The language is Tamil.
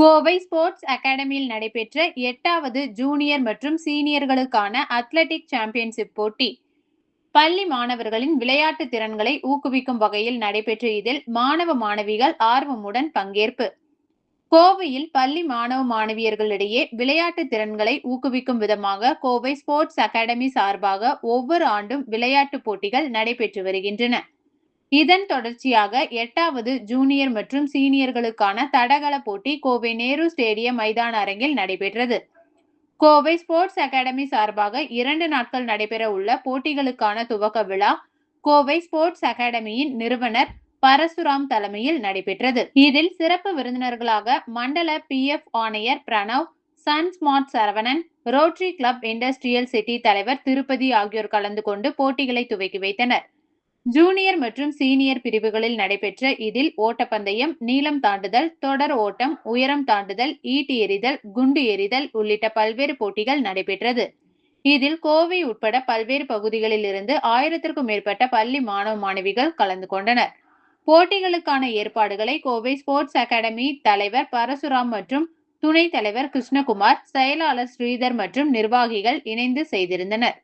கோவை ஸ்போர்ட்ஸ் அகாடமியில் நடைபெற்ற 8வது ஜூனியர் மற்றும் சீனியர்களுக்கான அத்லெட்டிக் சாம்பியன்ஷிப் போட்டி பள்ளி மாணவர்களின் விளையாட்டு திறன்களை ஊக்குவிக்கும் வகையில் நடைபெற்ற இதில் மாணவ மாணவிகள் ஆர்வமுடன் பங்கேற்பு. கோவையில் பள்ளி மாணவ மாணவியர்களிடையே விளையாட்டு திறன்களை ஊக்குவிக்கும் விதமாக கோவை ஸ்போர்ட்ஸ் அகாடமி சார்பாக ஒவ்வொரு ஆண்டும் விளையாட்டு போட்டிகள் நடைபெற்று வருகின்றன. இதன் தொடர்ச்சியாக 8வது ஜூனியர் மற்றும் சீனியர்களுக்கான தடகள போட்டி கோவை நேரு ஸ்டேடியம் மைதான அரங்கில் நடைபெற்றது. கோவை ஸ்போர்ட்ஸ் அகாடமி சார்பாக 2 நாட்கள் நடைபெற உள்ள போட்டிகளுக்கான துவக்க விழா கோவை ஸ்போர்ட்ஸ் அகாடமியின் நிறுவனர் பரசுராம் தலைமையில் நடைபெற்றது. இதில் சிறப்பு விருந்தினர்களாக மண்டல PF ஆணையர் Pranav, Sun Smart Saravanan, Rotary Club Industrial City தலைவர் திருப்பதி ஆகியோர் கலந்து கொண்டு போட்டிகளை துவக்கி வைத்தனர். ஜூனியர் மற்றும் சீனியர் பிரிவுகளில் நடைபெற்ற இதில் ஓட்டப்பந்தயம், நீளம் தாண்டுதல், தொடர் ஓட்டம், உயரம் தாண்டுதல், ஈட்டி எறிதல், குண்டு எறிதல் உள்ளிட்ட பல்வேறு போட்டிகள் நடைபெற்றது. இதில் கோவை உட்பட பல்வேறு பகுதிகளில் இருந்து 1000க்கும் மேற்பட்ட பள்ளி மாணவ மாணவிகள் கலந்து கொண்டனர். போட்டிகளுக்கான ஏற்பாடுகளை கோவை ஸ்போர்ட்ஸ் அகாடமி தலைவர் பரசுராம் மற்றும் துணைத் தலைவர் கிருஷ்ணகுமார், செயலாளர் ஸ்ரீதர் மற்றும் நிர்வாகிகள் இணைந்து செய்திருந்தனர்.